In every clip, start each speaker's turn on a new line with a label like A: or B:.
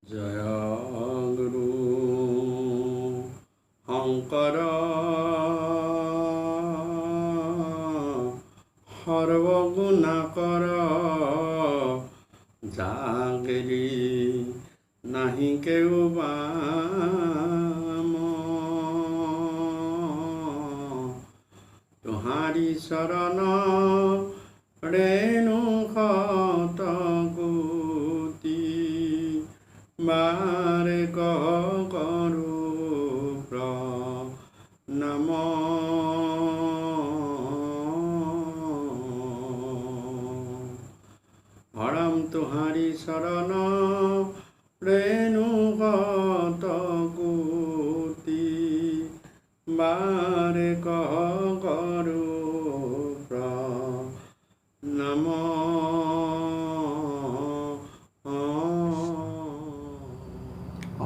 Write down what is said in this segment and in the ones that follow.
A: জয় গুৰু শংকৰ সৰ্বগুণাকৰ জাগেৰি নাহি কেও বাম তোহাৰি চৰণ ৰেণু শত কোটি বাৰে কৰো প্ৰণাম হৰম তোহাৰি চৰণ ৰেণু শত কোটি বাৰে কৰো প্ৰণাম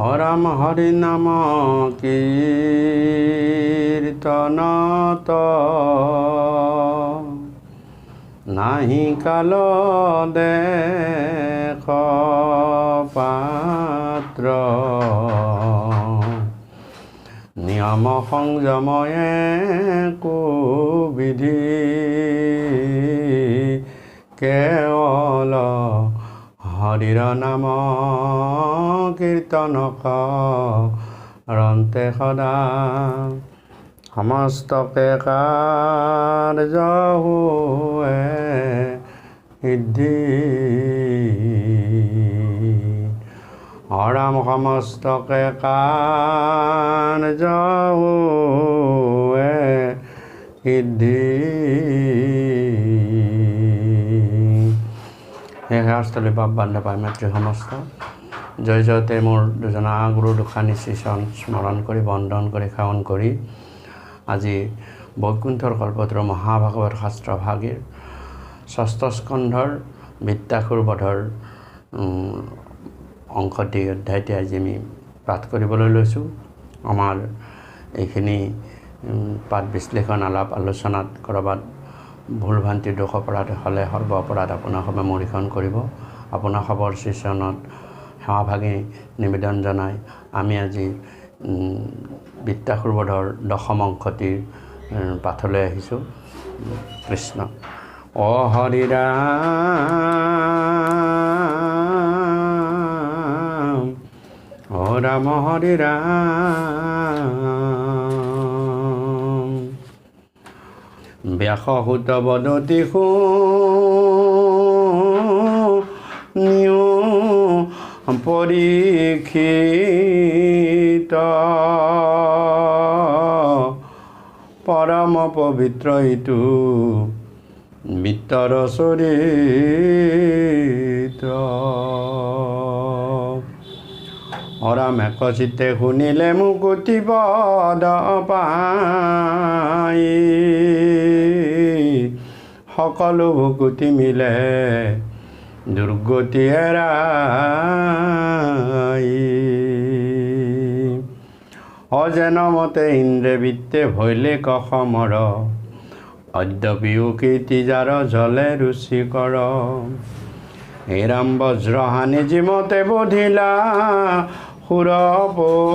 A: হৰম হৰি নাম কীৰ্তনত নাহি কাল দেশ পাত্ৰ নিয়ম সংযময়ে কুবিধি কেৱল হৰিৰ নাম কীৰ্তন কৰন্তে সদা সমস্তকে কাৰ্য হোৱে সিদ্ধি হৰম সমস্তকে কাৰ্য হোৱে সিদ্ধি হে সেৱাস্থলী বাপ বান্ধৱ মাতৃ সমস্ত জয় জয়তে মোৰ দুজনা গুৰু দুখানি শ্ৰীচৰণ স্মৰণ কৰি বন্দন কৰি সেৱন কৰি আজি বৈকুণ্ঠৰ কল্পতৰু মহাভাগৱত শাস্ত্ৰভাগীৰ ষষ্ঠ স্কন্ধৰ বিদ্যাসুৰ বধৰ অংশটি অধ্যায়টি আজি আমি পাঠ কৰিবলৈ লৈছোঁ। আমাৰ এইখিনি পাঠ বিশ্লেষণ আলাপ আলোচনাত ক'ৰবাত ভুল ভ্ৰান্তি দোষ অপৰাধ হ'লে সৰ্ব অপৰাধ আপোনাৰ সবে মৰিখন কৰিব। আপোনাৰ খবৰ শ্ৰীচৰণত সেৱাভাগী নিবেদন জনাই আমি আজি বিদ্যাসুৰ বধৰ দশম অংশটিৰ পাঠলৈ আহিছোঁ। কৃষ্ণ অ হৰি ৰাম অ ৰাম হৰি ৰাম ব্যাসসুত বদতি শুনিও পৰীক্ষিত পৰম পবিত্ৰ ইটো বিত্তৰ চৰিত্ৰ হৰম একচিতে শুনিলে মুকুতি পদ পাই সকলো ভুকুতি মিলে দুৰ্গতি এৰাই অজেন মতে ইন্দ্ৰে বিত্তে ভৈলে কসমৰ অদ্যপিও কীৰ্তি যাৰ জলে ৰুচিকৰ হেৰাম বজ্ৰহানি যিমতে বধিলা সুৰপতি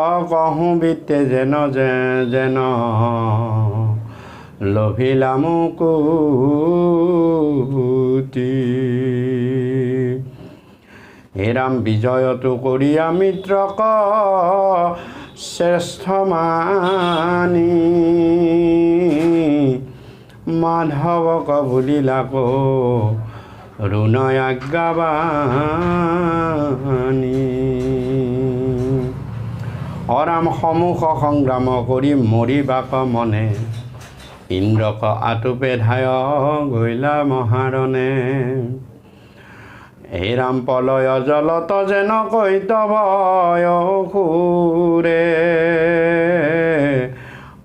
A: অকহো বিত্তে যেন যেন লভিলা মুকুতি হেৰাম বিজয়তো কৰিয়া মিত্ৰক শ্ৰেষ্ঠ মানি মাধৱক ভুলিলাক ৰুণয় আজ্ঞাবাণী হৰাম সমুখ সংগ্ৰাম কৰি মৰিবাক মনে ইন্দ্ৰক আটোপে ধায় গৈলা মহাৰণে হেৰাম পলয় জলত যেন কৈতৱয় সুৰে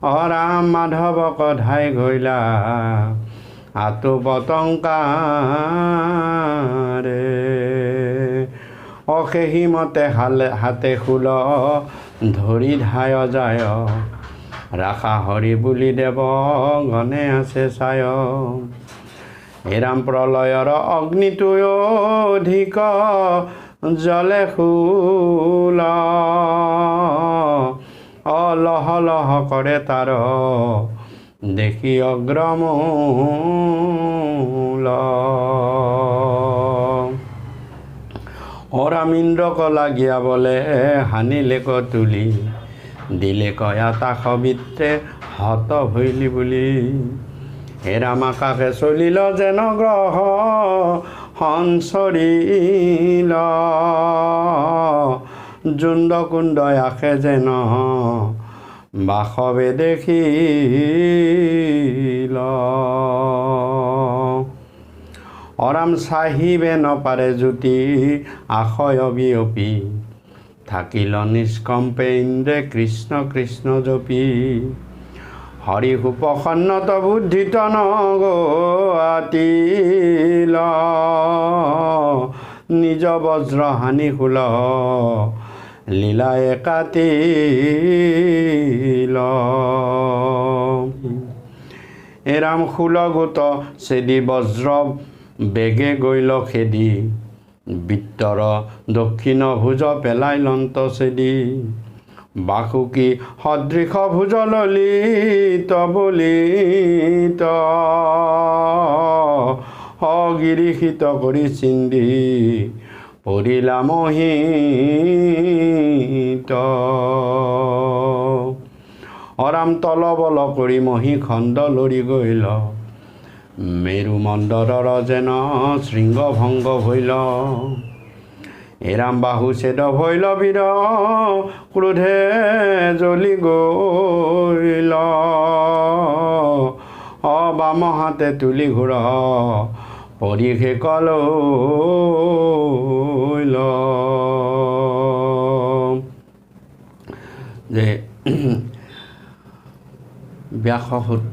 A: হৰাম মাধৱক ধাই গৈলা আতু পতংকাৰে অশেহী মতে হাতে খোল ধৰি ধায় যায় ৰাখা হৰি বুলি দেৱ গণে আছে চায় হেৰাম প্ৰলয়ৰ অগ্নিটো অধিক জলে শূল অলহ লহ কৰে তাৰ দেখি অগ্ৰমূল অৰাম ইন্দ্ৰক লাগিয়া বলে হানিলে ক তুলি দিলে কয়া তাক বিত্ৰে হত ভৈলি বুলি হেৰাম আকাশে চলিল যেন গ্ৰহ সঞ্চৰিল জুণ্ড কুণ্ড আশে যেন বাসবে দেখিল অৰাম চাহিবে নপাৰে জ্যোতি আশয় বিয়পি থাকিল নিষ্কম্পে ইন্দ্ৰে কৃষ্ণ কৃষ্ণ জপি হৰি সুপ্ৰসন্নত বুদ্ধিত নগতিল নিজ বজ্ৰ হানি শুল লীলায়ে কাটিল এৰাম শুলগোত চেদি বজ্ৰ বেগে গৈল খেদি বিত্তৰ দক্ষিণ ভোজ পেলাই লন্ত চেদি বাসুকী সদৃশ ভোজ ললিত বলিত অগিৰিষিত কৰি চিন্দি পৰিলা মোহিত অৰাম তল বল কৰি মহি খণ্ড লৰি গৈল মেৰু মন্দৰৰ যেন শৃংগ ভংগ ভৈল এৰাম বাহু ছেদ ভৈল বীৰ ক্ৰোধে জ্বলি গৈল বাম হাতে তুলি ঘূৰ পৰিষে কলৈল যে ব্যাসসুত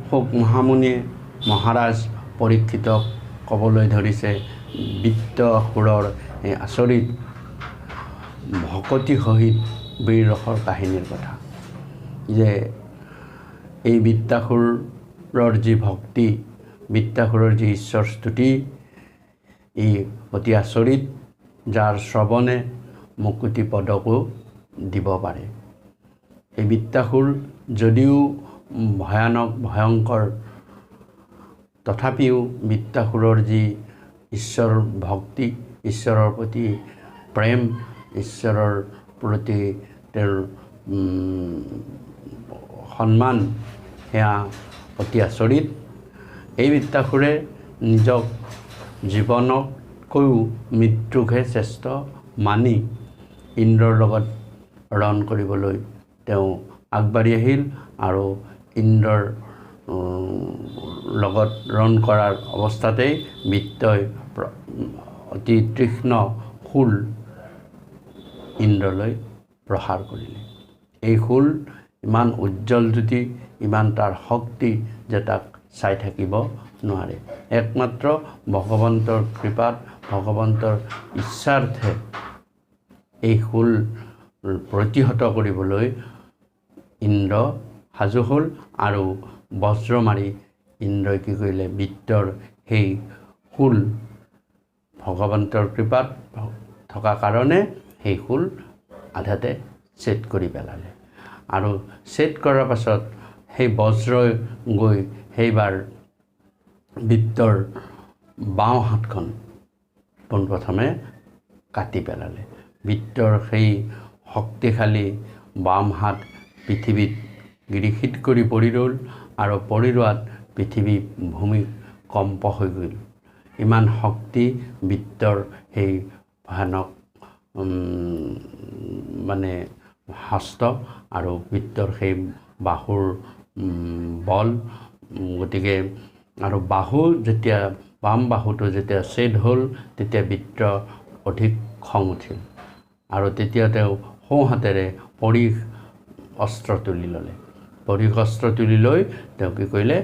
A: শুক মহামুনিয়ে মহাৰাজ পৰীক্ষিতক ক'বলৈ ধৰিছে বিত্তসুৰৰ এই আচৰিত ভকতি সহিত বীৰ ৰসৰ কাহিনীৰ কথা যে এই বিত্তাসুৰৰ যি ভক্তি বিত্তাসুৰৰ যি ঈশ্বৰ স্তুতি ই অতি আচৰিত যাৰ শ্ৰৱণে মুকুতি পদকো দিব পাৰে এই বিত্তাসুৰ যদিও ভয়ানক ভয়ংকৰ তথাপিও বিত্তাসুৰৰ যি ঈশ্বৰৰ ভক্তি ঈশ্বৰৰ প্ৰতি প্ৰেম ঈশ্বৰৰ প্ৰতি তেওঁৰ সন্মান সেয়া অতি আচৰিত এই বিত্তাসুৰে নিজক জীৱনতকৈও মৃত্যুকহে শ্ৰেষ্ঠ মানি ইন্দ্ৰৰ লগত ৰণ কৰিবলৈ তেওঁ আগবাঢ়ি আহিল আৰু ইন্দ্ৰৰ লগত ৰণ কৰাৰ অৱস্থাতেই বিত্তই অতি তীক্ষ্ণ শূল ইন্দ্ৰলৈ প্ৰসাৰ কৰিলে এই শূল ইমান উজ্জ্বল জ্যোতি ইমান তাৰ শক্তি যে তাক চাই থাকিব নোৱাৰে একমাত্ৰ ভগৱন্তৰ কৃপাত ভগৱন্তৰ ইচ্ছাৰ্থে এই শূল প্ৰতিহত কৰিবলৈ ইন্দ্ৰ সাজু হ'ল আৰু বজ্ৰ মাৰি ইন্দ্ৰই কি কৰিলে বিত্তৰ সেই শূল ভগৱন্তৰ কৃপাত থকা কাৰণে সেই শূল আধাতে ছেদ কৰি পেলালে আৰু ছেদ কৰাৰ পাছত সেই বজ্ৰই গৈ সেইবাৰ বিত্তৰ বাওঁ হাতখন পোনপ্ৰথমে কাটি পেলালে বিত্তৰ সেই শক্তিশালী বাম হাত পৃথিৱীত গিৰিশিত কৰি পৰি ৰ'ল আৰু পৰি ৰোৱাত পৃথিৱী ভূমি কম্প হৈ গ'ল ইমান শক্তি বিত্তৰ সেই ভয়ানক মানে হস্ত আৰু বিত্তৰ সেই বাহুৰ বল গতিকে আৰু বাহু যেতিয়া বাম বাহুটো যেতিয়া ছেদ হ'ল তেতিয়া বিত্ত অধিক খং উঠিল আৰু তেতিয়া তেওঁ সোঁ হাতেৰে পৰিঘ অস্ত্ৰ তুলি ল'লে পৰিঘ অস্ত্ৰ তুলি লৈ তেওঁ কি কৰিলে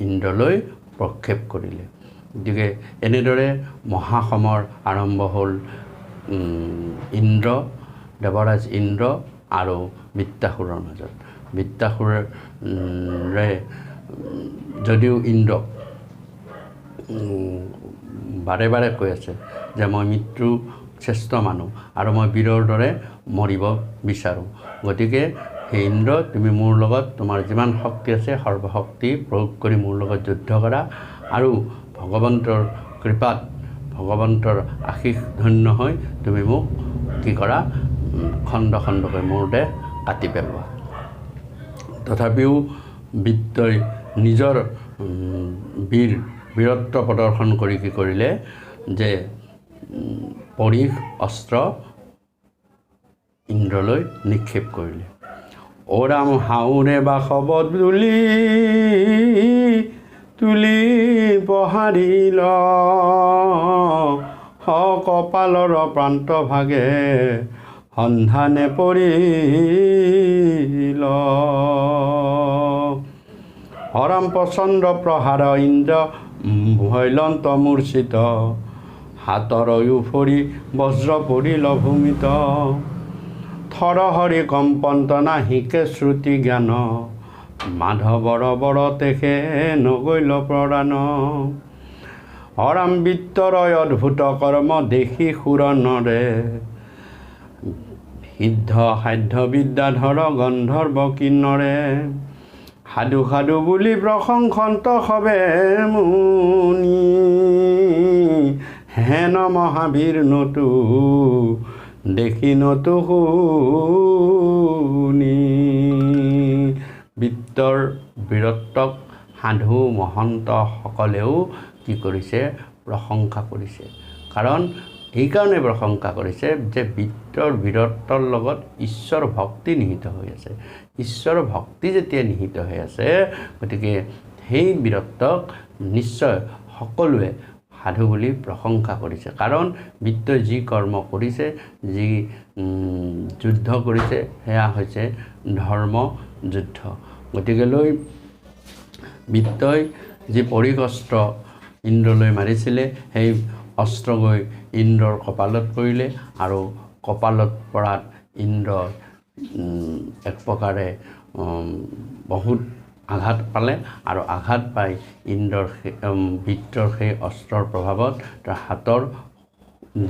A: ইন্দ্ৰলৈ প্ৰক্ষেপ কৰিলে গতিকে এনেদৰে মহাসমৰ আৰম্ভ হ'ল ইন্দ্ৰ দেৱৰাজ ইন্দ্ৰ আৰু বিত্তাসুৰৰ মাজত বিত্তাসুৰে যদিও ইন্দ্ৰক বাৰে বাৰে কৈ আছে যে মই মৃত্যু শ্ৰেষ্ঠ মানুহ আৰু মই বীৰৰ দৰে মৰিব বিচাৰোঁ। গতিকে হে ইন্দ্ৰ, তুমি মোৰ লগত তোমাৰ যিমান শক্তি আছে সৰ্বশক্তি প্ৰয়োগ কৰি মোৰ লগত যুদ্ধ কৰা আৰু ভগৱন্তৰ কৃপাত ভগৱন্তৰ আশীষ ধন্য হৈ তুমি মোক কি কৰা, খণ্ড খণ্ডকৈ মোৰ দেহ কাটি পেলোৱা। তথাপিও বিত্তই নিজৰ বীৰত্ব প্ৰদৰ্শন কৰি কি কৰিলে যে পৰীশ অস্ত্ৰ ইন্দ্ৰলৈ নিক্ষেপ কৰিলে। অ ৰাম হাউৰে বাসৱ তুলি পহাৰিল, কপালৰ প্ৰান্ত ভাগে সন্ধানে পৰিল। হৰাম প্ৰচণ্ড প্ৰহাৰ ইন্দ্ৰ ভৈলন্ত মূৰ্ছিত, হাতৰ উফৰি বজ্ৰ পৰিল ভূমিত। থৰ হৰি কম্পন্ত নাহিকে শ্ৰুতি জ্ঞান, মাধৱৰ বৰতেখে নগৈল প্ৰাণ। হৰাম বিত্তৰ অদ্ভুত কৰ্ম দেখি সুৰনৰে, সিদ্ধ সাধ্য বিদ্যাধৰ গন্ধৰ্ব কিন্নৰে। সাধু সাধু বুলি প্ৰশংসন্ত সবে মুনি, হেন মহাবীৰ নতু দেখি নতু শুনি। বিত্তৰ বীৰত্বক সাধু মহন্তসকলেও কি কৰিছে, প্ৰশংসা কৰিছে। কাৰণ এইকাৰণে প্ৰশংসা কৰিছে যে বিত্তৰ বীৰত্বৰ লগত ঈশ্বৰ ভক্তি নিহিত হৈ আছে। ঈশ্বৰ ভক্তি যেতিয়া নিহিত হৈ আছে, গতিকে সেই বীৰত্বক নিশ্চয় সকলোৱে সাধু বুলি প্ৰশংসা কৰিছে। কাৰণ বিত্তই যি কৰ্ম কৰিছে, যি যুদ্ধ কৰিছে, সেয়া হৈছে ধৰ্ম যুদ্ধ। গতিকেলৈ বিত্তই যি পৰীশ অস্ত্ৰ ইন্দ্ৰলৈ মাৰিছিলে, সেই অস্ত্ৰ গৈ ইন্দ্ৰৰ কপালত পৰিলে আৰু কপালত পৰাত ইন্দ্ৰ এক প্ৰকাৰে বহুত আঘাত পালে আৰু আঘাত পাই ইন্দ্ৰৰ বিত্তৰ সেই অস্ত্ৰৰ প্ৰভাৱত তাৰ হাতৰ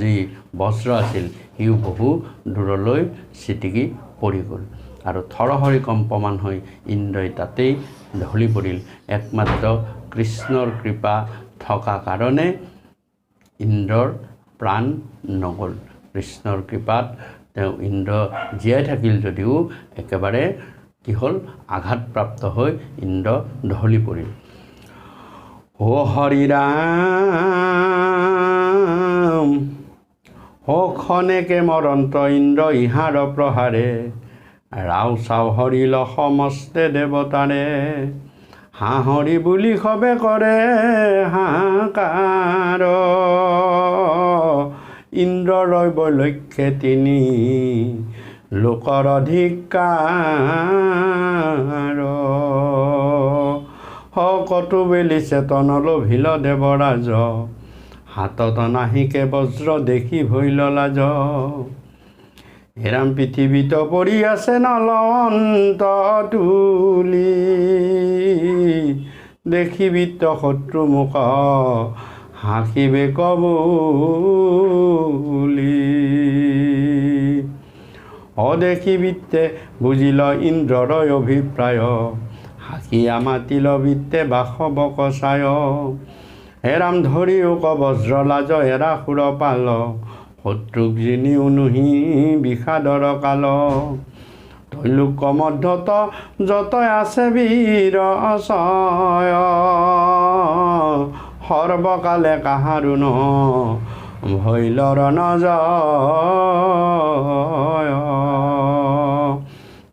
A: যি বজ্ৰ আছিল সিও বহু দূৰলৈ ছিটিকি পৰি গ'ল আৰু থৰহৰি কম্পমান হৈ ইন্দ্ৰই তাতেই ঢলি পৰিল। একমাত্ৰ কৃষ্ণৰ কৃপা থকা কাৰণে ইন্দ্ৰৰ প্ৰাণ নগ'ল। কৃষ্ণৰ কৃপাত তেওঁ ইন্দ্ৰ জীয়াই থাকিল যদিও একেবাৰে কি হ'ল, আঘাতপ্ৰাপ্ত হৈ ইন্দ্ৰ ঢলি পৰিল। ও হৰি ৰাম, ও খনেকে মৰন্ত ইন্দ্ৰ ইহাৰ প্ৰহাৰে, ৰাও চাও হৰিল সমস্তে দেৱতাৰে। হাঁহৰি বুলি সবে কৰে হাহাকাৰ, ইন্দ্ৰৰ বৈলক্ষ্যে তিনি লোকৰ অধিকাৰ। কটু বেলি চেতন লোভিল দেৱৰাজ, হাতত নাহিকে বজ্ৰ দেখি ভৈল লাজ। হেৰাম পৃথিৱীত পৰি আছে নলন্ত তুলি, দেখি বিত্ত শত্ৰু মুখ হাসিবে কবুলি। অদেখি বিত্তে বুজিল ইন্দ্ৰৰ অভিপ্ৰায়, হাসিয়া মাতিল বিত্তে বাসৱ কচায়। হেৰাম ধৰিও ক বজ্ৰ লাজ এৰা সুৰ পাল, শত্ৰুক জিনিও নুহি বিষাদৰ কাল। তৈলোক মধ্যত যত আছে বীৰ অচয়, সৰ্বকালে কাহাৰো ন ভৈলৰ নজয়।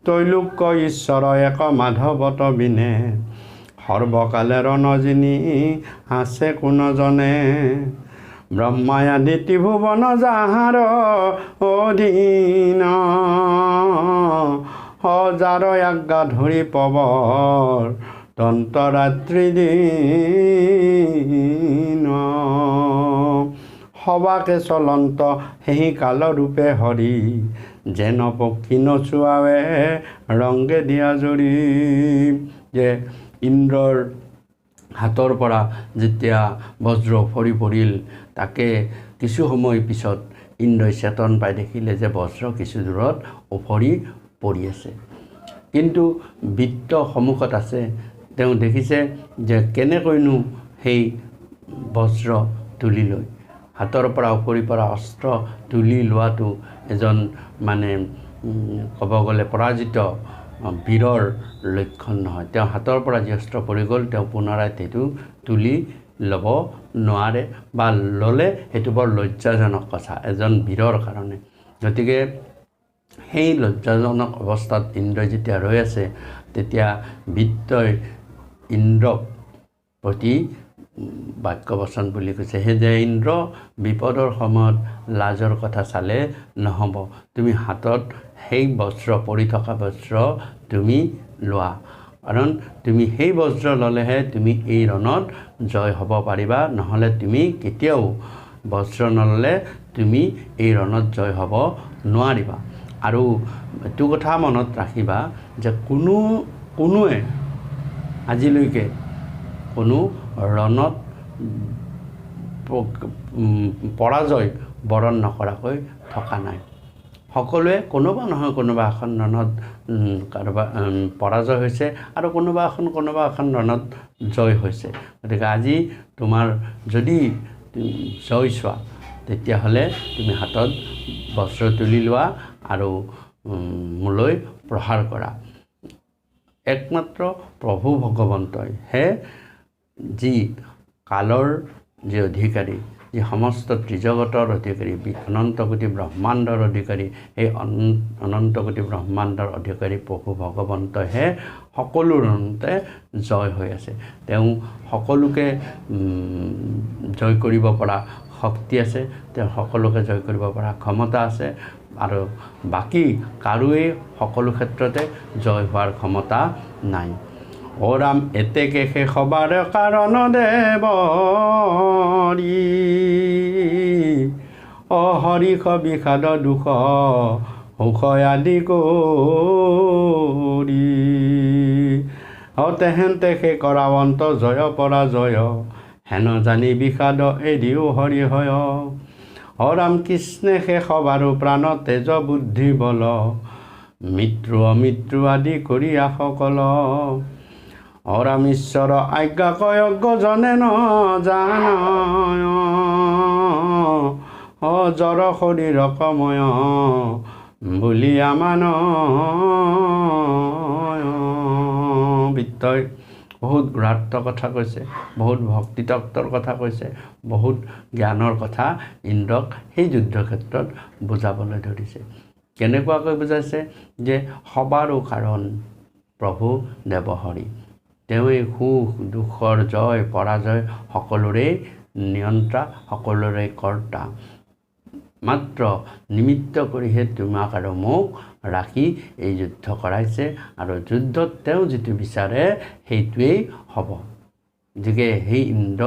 A: তৈলোক ঈশ্বৰ এক মাধৱত বিনে, সৰ্বকালে ৰণজিনী আছে কোন জনে। ব্ৰহ্মাই আদি ত্ৰিভুৱন যাহাৰ অধীন, যাৰ আজ্ঞা ধৰি পৱৰ তন্তৰাত্ৰি দিন। সবাকে চলন্ত সেই কালৰূপে হৰি, যেন পক্ষী নচুৱাৱে ৰংগে দিয়া জৰি। যে ইন্দ্ৰৰ হাতৰ পৰা যেতিয়া বজ্ৰ ফৰি পৰিল তাকে কিছু সময় পিছত ইন্দ্ৰই চেতন পাই দেখিলে যে বজ্ৰ কিছু দূৰত উফৰি পৰি আছে। কিন্তু বৃত্ত সন্মুখত আছে। তেওঁ দেখিছে যে কেনেকৈনো সেই বজ্ৰ তুলি লৈ হাতৰ পৰা উফৰি পৰা অস্ত্ৰ তুলি লোৱাটো এজন মানে ক'ব গ'লে পৰাজিত বীৰৰ লক্ষণ নহয়। তেওঁ হাতৰ পৰা যি অস্ত্ৰ পৰি গ'ল তেওঁ পুনৰাই সেইটো তুলি ল'ব নোৱাৰে বা ল'লে সেইটো বৰ লজ্জাজনক কথা এজন বীৰৰ কাৰণে। গতিকে সেই লজ্জাজনক অৱস্থাত ইন্দ্ৰই যেতিয়া ৰৈ আছে তেতিয়া বৃত্তই ইন্দ্ৰক প্ৰতি বাক্য বচন বুলি কৈছে, সেই যে ইন্দ্ৰ বিপদৰ সময়ত লাজৰ কথা চালে নহ'ব। তুমি হাতত সেই বজ্ৰ পৰি থকা বজ্ৰ তুমি লোৱা, কাৰণ তুমি সেই বজ্ৰ ল'লেহে তুমি এই ৰণত জয় হ'ব পাৰিবা, নহ'লে তুমি কেতিয়াও বজ্ৰ নল'লে তুমি এই ৰণত জয় হ'ব নোৱাৰিবা। আৰু এইটো কথা মনত ৰাখিবা যে কোনোৱে আজিলৈকে কোনো ৰণত পৰাজয় বৰণ নকৰাকৈ থকা নাই। সকলোৱে কোনোবা নহয় কোনোবা এখন ৰণত কাৰোবাৰ পৰাজয় হৈছে আৰু কোনোবা এখন ৰণত জয় হৈছে। গতিকে আজি তোমাৰ যদি জয় চোৱা তেতিয়াহ'লে তুমি হাতত বজ্ৰ তুলি লোৱা আৰু মোলৈ প্ৰহাৰ কৰা। একমাত্ৰ প্ৰভু ভগৱন্তই হে যি কালৰ যি অধিকাৰী, যি সমস্ত ত্ৰিজগতৰ অধিকাৰী, অনন্ত কোটি ব্ৰহ্মাণ্ডৰ অধিকাৰী, এই অনন্ত কোটি ব্ৰহ্মাণ্ডৰ অধিকাৰী প্ৰভু ভগৱন্তইহে সকলো ৰণতে জয় হৈ আছে। তেওঁ সকলোকে জয় কৰিব পৰা শক্তি আছে, তেওঁ সকলোকে জয় কৰিব পৰা ক্ষমতা আছে আৰু বাকী কাৰোৱেই সকলো ক্ষেত্ৰতে জয় হোৱাৰ ক্ষমতা নাই। অ ৰাম এতেকে শেষ হবাৰ কাৰণ দেৱৰী, অহৰিষ বিষাদ দুখ সুখ আদি কৰি, তেহেন্তে সে কৰাৱন্ত জয় পৰাজয়, হেন জানি বিষাদ এদিও হৰি হয়। ৰাম কৃষ্ণে শেষ বাৰো প্ৰাণ তেজ বুদ্ধি বল, মৃত্যু অমৃত্যু আদি কৰি সকল, ৰাম ঈশ্বৰ আজ্ঞা কয়জ্ঞ জনে ন জানয়, জৰ শৰীৰ কময় বুলি আমান। বৃত্তই বহুত গুণাৰ্থ কথা কৈছে, বহুত ভক্তিতত্বৰ কথা কৈছে, বহুত জ্ঞানৰ কথা ইন্দ্ৰক সেই যুদ্ধক্ষেত্ৰত বুজাবলৈ ধৰিছে। কেনেকুৱাকৈ বুজাইছে যে সবাৰো কাৰণ প্ৰভু দেৱহৰি, তেওঁৱেই সুখ দুখৰ জয় পৰাজয় সকলোৰে নিয়ন্ত্ৰা, সকলোৰে কৰ্তা। মাত্ৰ নিমিত্ত কৰিহে তোমাক আৰু মোক ৰাখি এই যুদ্ধ কৰাইছে আৰু যুদ্ধত তেওঁ যিটো বিচাৰে সেইটোৱেই হ'ব। গতিকে সেই ইন্দ্ৰ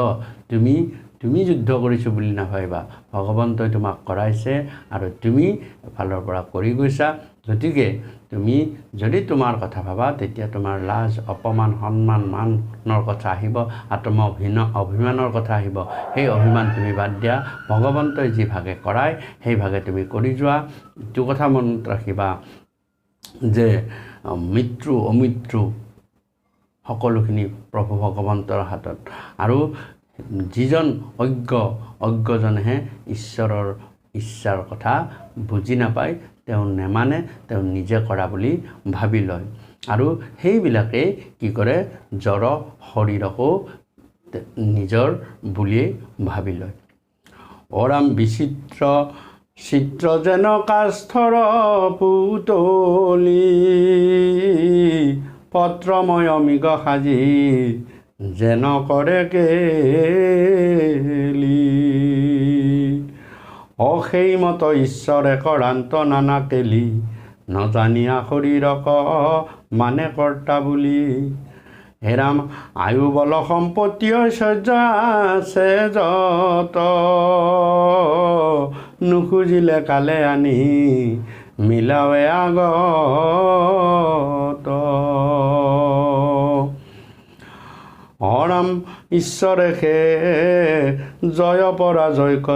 A: তুমি যুদ্ধ কৰিছোঁ বুলি নাভাবিবা, ভগৱন্তই তোমাক কৰাইছে আৰু তুমি এফালৰ পৰা কৰি গৈছা। গতিকে তুমি যদি তোমাৰ কথা ভাবা তেতিয়া তোমাৰ লাজ অপমান সন্মান মানৰ কথা আহিব, অভিমানৰ কথা আহিব। সেই অভিমান তুমি বাদ দিয়া, ভগৱন্তই যি ভাগে কৰায় সেই ভাগে তুমি কৰি যোৱা। এইটো কথা মনত ৰাখিবা যে মৃত্যু অমৃত্যু সকলোখিনি প্ৰভু ভগৱন্তৰ হাতত, আৰু যিজন অজ্ঞজনেহে ঈশ্বৰৰ ইচ্ছাৰ কথা বুজি নাপায়, তেওঁ নেমানে, তেওঁ নিজে কৰা বুলি ভাবি লয় আৰু সেইবিলাকেই কি কৰে জড় শৰীৰকো নিজৰ বুলিয়েই ভাবি লয়। ৰাম বিচিত্ৰ চিত্ৰ যেন কাষ্ঠৰ পুতলি, পত্ৰময় মৃগ সাজি যেন কৰে কেলি, সেইমত ঈশ্বৰে কৰান্ত নানা কেলি, নজানিয়া শৰীৰক মানে কৰ্তা বুলি। হেৰাম আয়ু বল সম্পত্তি ঐশ্বৰ্য আছে যত, নুখুজিলে কালে আনি মিলাৱে আগত। ৰাম ঈশ্বৰেহে জয় পৰাজয়ক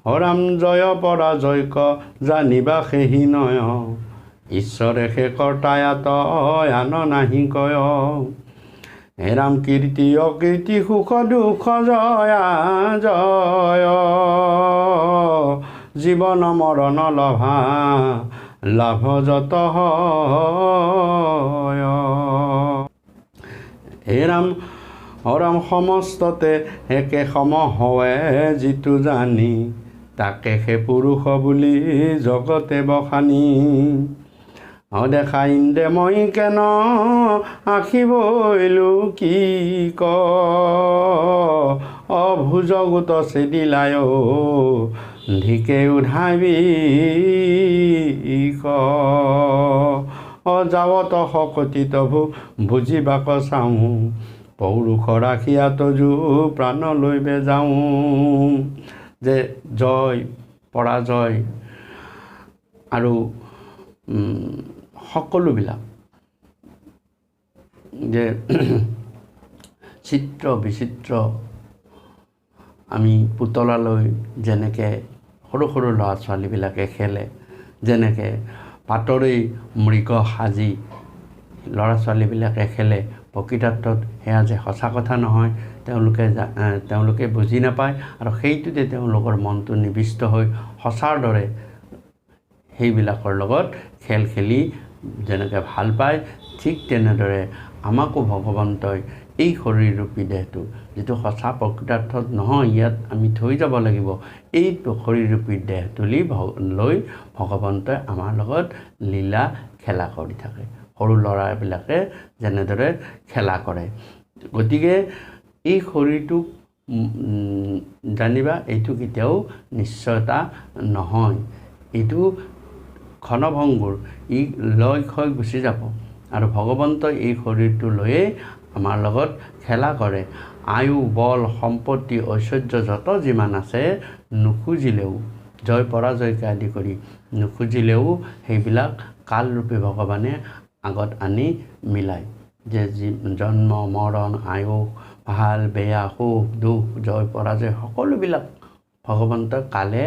A: হৰাম জয় পৰাজয়ক জানিবা সেহি নয় ঈশ্বৰেহে কৰ্তায়াত আন নাহি কয় হে ৰাম কীৰ্তি অকীৰ্তি সুখ দুখ জয়া জয় জীৱন মৰণ লভা লাভ যত হয় হে ৰাম হৰাম সমস্ততে একে সম হয় যিটো জানি তাকে সে পুৰুষ বুলি জগতে বখানি দেখা ইন্দে মই কেন আখিবইলো কি ক অভুজগোত চেদিলায় ধিকে উধাবি ক যাৱত শকতি তভু বুজিবাক চাওঁ পৌৰুষ ৰাখিয়া তজু প্ৰাণ লৈ বেজাওঁ যে জয় পৰাজয় আৰু সকলোবিলাক যে চিত্ৰ বিচিত্ৰ আমি পুতলালৈ যেনেকৈ সৰু সৰু ল'ৰা ছোৱালীবিলাকে খেলে যেনেকৈ পাতৰেই মৃগ সাজি ল'ৰা ছোৱালীবিলাকে খেলে প্ৰকৃতাৰ্থত সেয়া যে সঁচা কথা নহয় তেওঁলোকে বুজি নাপায় আৰু সেইটোতে তেওঁলোকৰ মনটো নিবিষ্ট হৈ সঁচাৰ দৰে সেইবিলাকৰ লগত খেল খেলি যেনেকৈ ভাল পায় ঠিক তেনেদৰে আমাকো ভগৱন্তই এই শৰীৰৰূপী দেহটো যিটো সঁচা প্ৰকৃতাৰ্থত নহয় ইয়াত আমি থৈ যাব লাগিব এই শৰীৰৰূপী দেহ তুলি লৈ ভগৱন্তই আমাৰ লগত লীলা খেলা কৰি থাকে সৰু ল'ৰাবিলাকে যেনেদৰে খেলা কৰে গতিকে এই শৰীৰটোক জানিবা এইটো কেতিয়াও নিশ্চয়তা নহয় এইটো ক্ষণভংগুৰ ই লয় ক্ষয় গুচি যাব আৰু ভগৱন্তই এই শৰীৰটো লৈয়ে আমাৰ লগত খেলা কৰে আয়ু বল সম্পত্তি ঐশ্বৰ্য যত যিমান আছে নুখুজিলেও জয় পৰাজয়কে আদি কৰি নুখুজিলেও সেইবিলাক কালৰূপী ভগৱানে আগত আনি মিলায় যে জন্ম মৰণ আয়ুস ভাল বেয়া সুখ দুখ জয় পৰাজয় সকলোবিলাক ভগৱন্তই কালে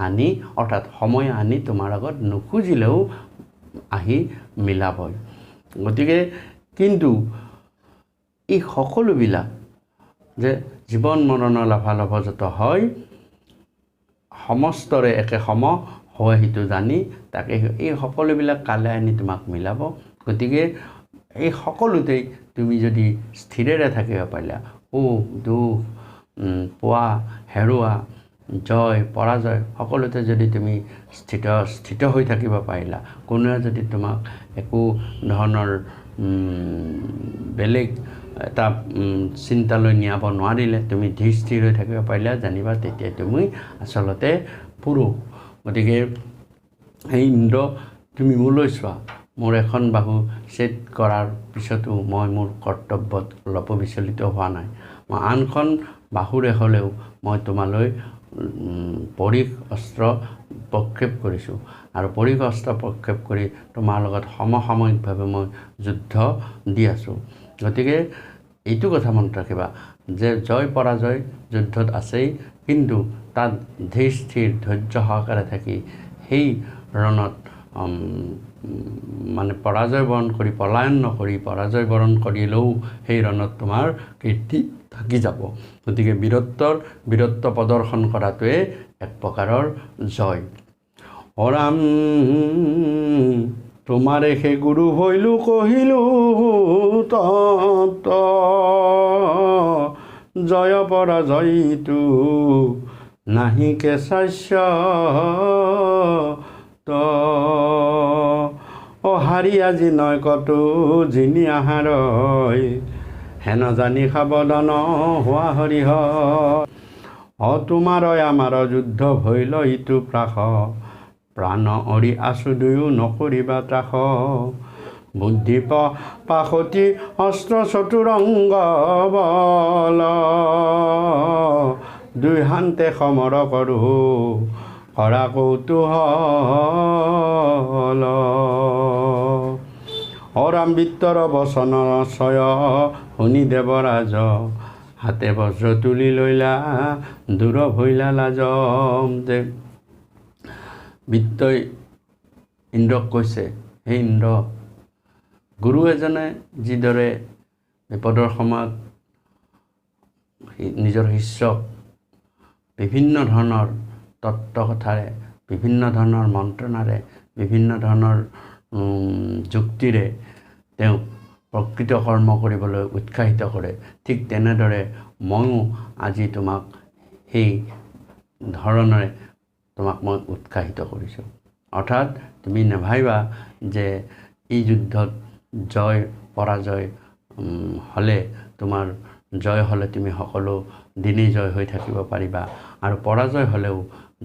A: আনি অৰ্থাৎ সময় আনি তোমাৰ আগত নুখুজিলেও আহি মিলাবই গতিকে কিন্তু এই সকলোবিলাক যে জীৱন মৰণৰ লাভালাভ যত হয় সমস্তৰে একে সম হয় সেইটো জানি তাকে এই সকলোবিলাক কালে আনি তোমাক মিলাব গতিকে এই সকলোতেই তুমি যদি স্থিৰেৰে থাকিব পাৰিলা সুখ দুখ পোৱা হেৰুৱা জয় পৰাজয় সকলোতে যদি তুমি স্থিত হৈ থাকিব পাৰিলা কোনোৱে যদি তোমাক একো ধৰণৰ বেলেগ এটা চিন্তালৈ নিয়াব নোৱাৰিলে তুমি ধীৰ স্থিৰ হৈ থাকিব পাৰিলা জানিবা তেতিয়া তুমি আচলতে পুৰুষ গতিকে সেই ইন্দ্ৰ তুমি মোলৈ চোৱা মোৰ এখন বাহু ছেদ কৰাৰ পিছতো মই মোৰ কৰ্তব্যত অলপো বিচলিত হোৱা নাই মই আনখন বাহুৰে হ'লেও মই তোমালৈ পৰীখ অস্ত্ৰ প্ৰক্ষেপ কৰিছোঁ আৰু পৰীখ অস্ত্ৰ প্ৰক্ষেপ কৰি তোমাৰ লগত সমসাময়িকভাৱে মই যুদ্ধ দি আছোঁ গতিকে এইটো কথা মনত ৰাখিবা যে জয় পৰাজয় যুদ্ধত আছেই কিন্তু তাত ধীৰ স্থিৰ ধৈৰ্য সহকাৰে থাকি সেই ৰণত মানে পৰাজয় বৰণ কৰি পলায়ন নকৰি পৰাজয় বৰণ কৰিলেও সেই ৰণত তোমাৰ কীৰ্তি থাকি যাব গতিকে বীৰত্ব প্ৰদৰ্শন কৰাটোৱে এক প্ৰকাৰৰ জয় অৰাম তোমাৰে সে গুৰু হৈলো কহিলো তত জয় পৰাজয়টো নাহিকে শাস্য হাৰি আজি নয় কতো জিনি আহাৰ হেন জানি সাৱধান হোৱা হৰিহ তোমাৰ আমাৰ যুদ্ধ ভৈল ইটো প্ৰাস প্ৰাণ অৰি আছো দুয়ো নকৰিবা ত্ৰাস বুদ্ধি পাশতি অস্ত্ৰ চতুৰংগ বল দুই হান্তে সমৰ কৰোঁ কৰা কৌতূহল অৰাম বিত্তৰ বচন চয় শুনি দেৱৰাজ হাতে বজ্ৰ তুলি লৈলা দূৰ ভৈলা লাজম। যে বিত্তই ইন্দ্ৰক কৈছে, হে ইন্দ্ৰ, গুৰু এজনে যিদৰে বিপদৰ সময়ত নিজৰ শিষ্যক বিভিন্ন ধৰণৰ তত্ত্ব কথাৰে, বিভিন্ন ধৰণৰ মন্ত্ৰণাৰে, বিভিন্ন ধৰণৰ যুক্তিৰে তেওঁক প্ৰকৃত কৰ্ম কৰিবলৈ উৎসাহিত কৰে, ঠিক তেনেদৰে ময়ো আজি তোমাক সেই ধৰণেৰে তোমাক মই উৎসাহিত কৰিছোঁ। অৰ্থাৎ তুমি নাভাবিবা যে এই যুদ্ধত জয় পৰাজয় হ'লে তোমাৰ জয় হ'লে তুমি সকলো দিনেই জয় হৈ থাকিব পাৰিবা, আৰু পৰাজয় হ'লেও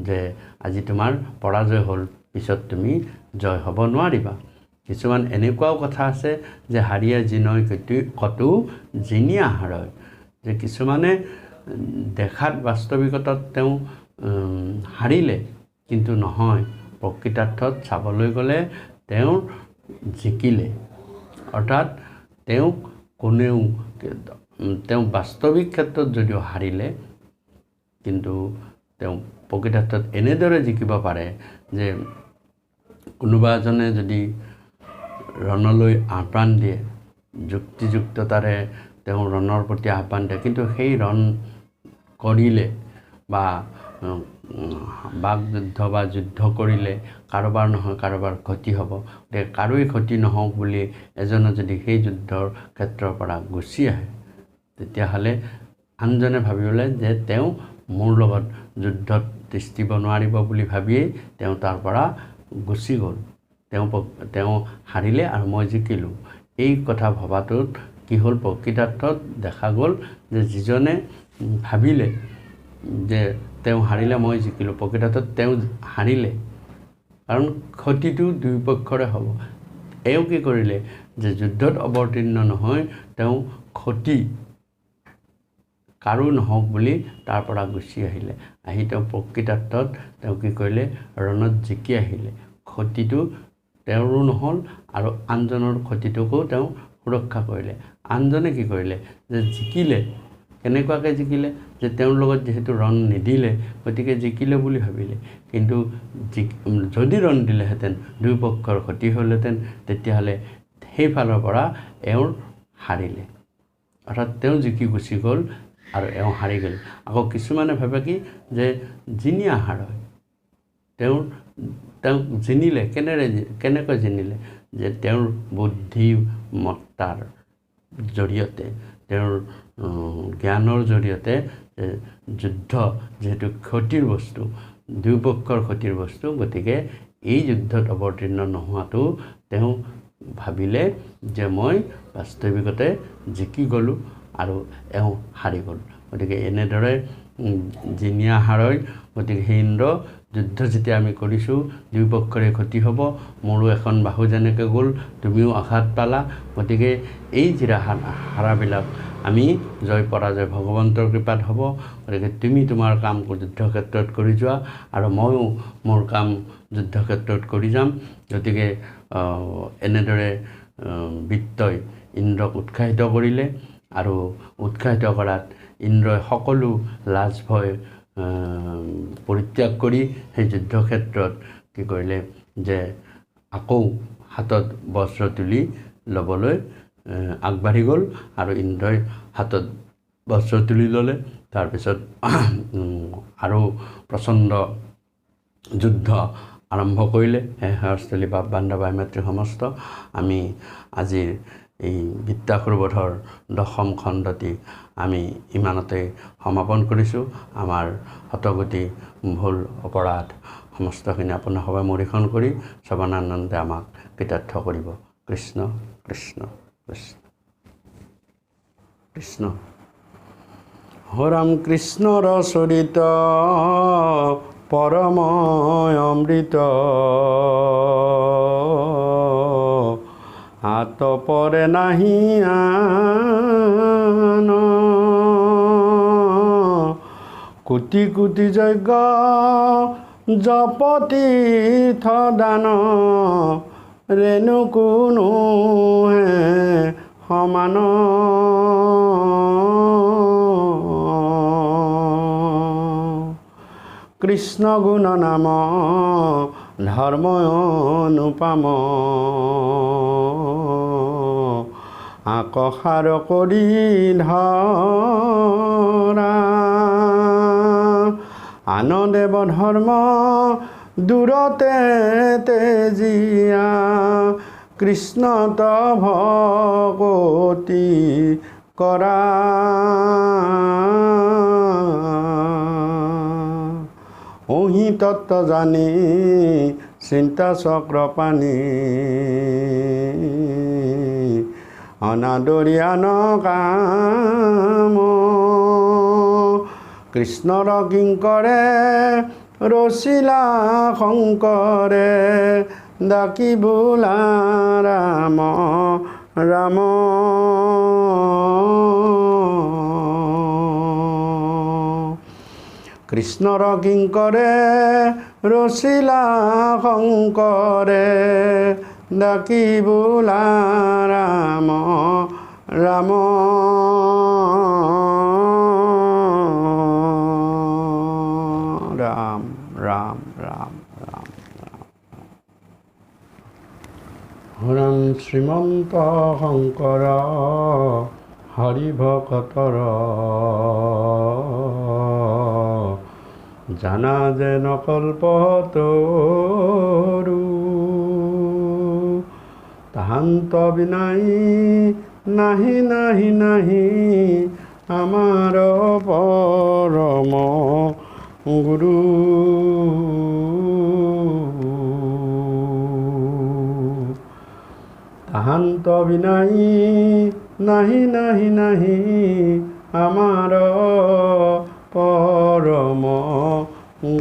A: যে আজি তোমাৰ পৰাজয় হ'ল পিছত তুমি জয় হ'ব নোৱাৰিবা। কিছুমান এনেকুৱাও কথা আছে যে হাৰিয়া জিনয় কতো জিনিয়া হাৰয়, যে কিছুমানে দেখাত বাস্তৱিকতাত তেওঁ হাৰিলে, কিন্তু নহয়, প্ৰকৃতাৰ্থত চাবলৈ গ'লে তেওঁ জিকিলে। অৰ্থাৎ তেওঁক কোনেও তেওঁ বাস্তৱিক ক্ষেত্ৰত যদিও হাৰিলে, কিন্তু তেওঁ প্ৰকৃতাৰ্থত এনেদৰে জিকিব পাৰে যে কোনোবা এজনে যদি ৰণলৈ আহ্বান দিয়ে, যুক্তিযুক্ততাৰে তেওঁ ৰণৰ প্ৰতি আহ্বান দিয়ে, কিন্তু সেই ৰণ কৰিলে বা বাকযুদ্ধ বা যুদ্ধ কৰিলে কাৰোবাৰ নহয় কাৰোবাৰ ক্ষতি হ'ব। গতিকে কাৰোৱেই ক্ষতি নহওক বুলি এজনে যদি সেই যুদ্ধৰ ক্ষেত্ৰৰ পৰা গুচি আহে, তেতিয়াহ'লে আনজনে ভাবিলে যে তেওঁ মোৰ লগত যুদ্ধত তিষ্ঠিব নোৱাৰিব বুলি ভাবিয়েই তেওঁ তাৰ পৰা গুচি গ'ল, তেওঁ হাৰিলে আৰু মই জিকিলোঁ। এই কথা ভবাটোত কি হ'ল, প্ৰকৃতাৰ্থত দেখা গ'ল যে যিজনে ভাবিলে যে তেওঁ হাৰিলে মই জিকিলোঁ, প্ৰকৃতাৰ্থত তেওঁ হাৰিলে, কাৰণ ক্ষতিটো দুই পক্ষৰে হ'ব। এওঁ কি কৰিলে যে যুদ্ধত অৱতীৰ্ণ নহয়, তেওঁ ক্ষতি কাৰো নহওক বুলি তাৰ পৰা গুচি আহিলে, আহি তেওঁ প্ৰকৃতাৰ্থত তেওঁ কি কৰিলে, ৰণত জিকি আহিলে। ক্ষতিটো তেওঁৰো নহ'ল আৰু আনজনৰ ক্ষতিটোকো তেওঁ সুৰক্ষা কৰিলে। আনজনে কি কৰিলে যে জিকিলে, কেনেকুৱাকৈ জিকিলে, যে তেওঁৰ লগত যিহেতু ৰণ নিদিলে গতিকে জিকিলে বুলি ভাবিলে, কিন্তু যদি ৰণ দিলেহেঁতেন দুই পক্ষৰ ক্ষতি হ'লহেঁতেন, তেতিয়াহ'লে সেইফালৰ পৰা এওঁৰ হাৰিলে, অৰ্থাৎ তেওঁ জিকি গুচি গ'ল আৰু এওঁ হাৰি গ'ল। আকৌ কিছুমানে ভাবে কি যে জিনিয়া হাৰয়, তেওঁক জিনিলে, কেনেকৈ জিনিলে, যে তেওঁৰ বুদ্ধিমত্তাৰ জৰিয়তে, তেওঁৰ জ্ঞানৰ জৰিয়তে যুদ্ধ যিহেতু ক্ষতিৰ বস্তু, দুয়োপক্ষৰ ক্ষতিৰ বস্তু, গতিকে এই যুদ্ধত অৱতীৰ্ণ নোহোৱাটো তেওঁ ভাবিলে যে মই বাস্তৱিকতে জিকি গ'লোঁ আৰু এওঁ হাৰি গ'ল। গতিকে এনেদৰে জিনিয়া হাৰয়। গতিকে সেই ইন্দ্ৰ, যুদ্ধ যেতিয়া আমি কৰিছোঁ দুয়োপক্ষৰে ক্ষতি হ'ব, মোৰো এখন বাহু যেনেকৈ গ'ল, তুমিও আঘাত পালা, গতিকে এই হাৰাবিলাক আমি জয় পৰাজয় ভগৱন্তৰ কৃপাত হ'ব। গতিকে তুমি তোমাৰ কাম যুদ্ধক্ষেত্ৰত কৰি যোৱা আৰু ময়ো মোৰ কাম যুদ্ধক্ষেত্ৰত কৰি যাম। গতিকে এনেদৰে বিত্তই ইন্দ্ৰক উৎসাহিত কৰিলে, আৰু উৎসাহিত কৰাত ইন্দ্ৰই সকলো লাজ ভয় পৰিত্যাগ কৰি সেই যুদ্ধক্ষেত্ৰত কি কৰিলে, যে আকৌ হাতত বজ্ৰ তুলি ল'বলৈ আগবাঢ়ি গ'ল, আৰু ইন্দ্ৰই হাতত বজ্ৰ তুলি ল'লে। তাৰপিছত আৰু প্ৰচণ্ড যুদ্ধ আৰম্ভ কৰিলে। হে হৰস্থলী বাপ বান্ধৱাই মাতৃ সমস্ত, আমি আজিৰ এই বিদ্যাসুৰবোধৰ 10ম খণ্ডটি আমি ইমানতে সমাপন কৰিছোঁ। আমাৰ শতকোটি ভুল অপৰাধ সমস্তখিনি আপোনাৰ সবাই মৰিখন কৰি সৰ্বানন্দে আমাক কৃতাৰ্থ কৰিব। কৃষ্ণ কৃষ্ণ কৃষ্ণ কৃষ্ণ। হৰাম কৃষ্ণৰ চৰিত পৰম অমৃত, আতপৰে নাহি আন, কোটি কোটি যজ্ঞ জপতীৰ্থ দান, ৰেণু কোনো হে সমান। কৃষ্ণ গুণ নাম ধৰ্ম অনুপম আকসাৰ কৰি ধৰা আন দেৱ ধৰ্ম দূৰতে তেজিয়া কৃষ্ণত ভকতি কৰা ওহি তত্ত্ব জানি চিন্তা চক্ৰ পানী অনাদৰিয়ান কাম কৃষ্ণৰ কিংকৰে ৰচিলা শংকৰে ডাকি বোলা ৰাম ৰাম কৃষ্ণৰ কিংকৰে ৰচিলা শংকৰে ডাকি বোলা ৰাম ৰাম ৰাম ৰাম ৰাম ৰাম হৰণ শ্ৰীমন্ত শংকৰ হৰি ভকতৰ জানা যে নকল্পতৰু তাহান্ত বিনাই নাহি নাহি নাহি আমাৰ পৰম গুৰু তাহান্ত বিনাই নাহি নাহি নাহি আমাৰ পৰম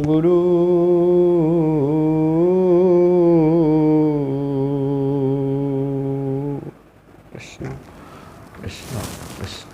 A: গুৰু কৃষ্ণ কৃষ্ণ কৃষ্ণ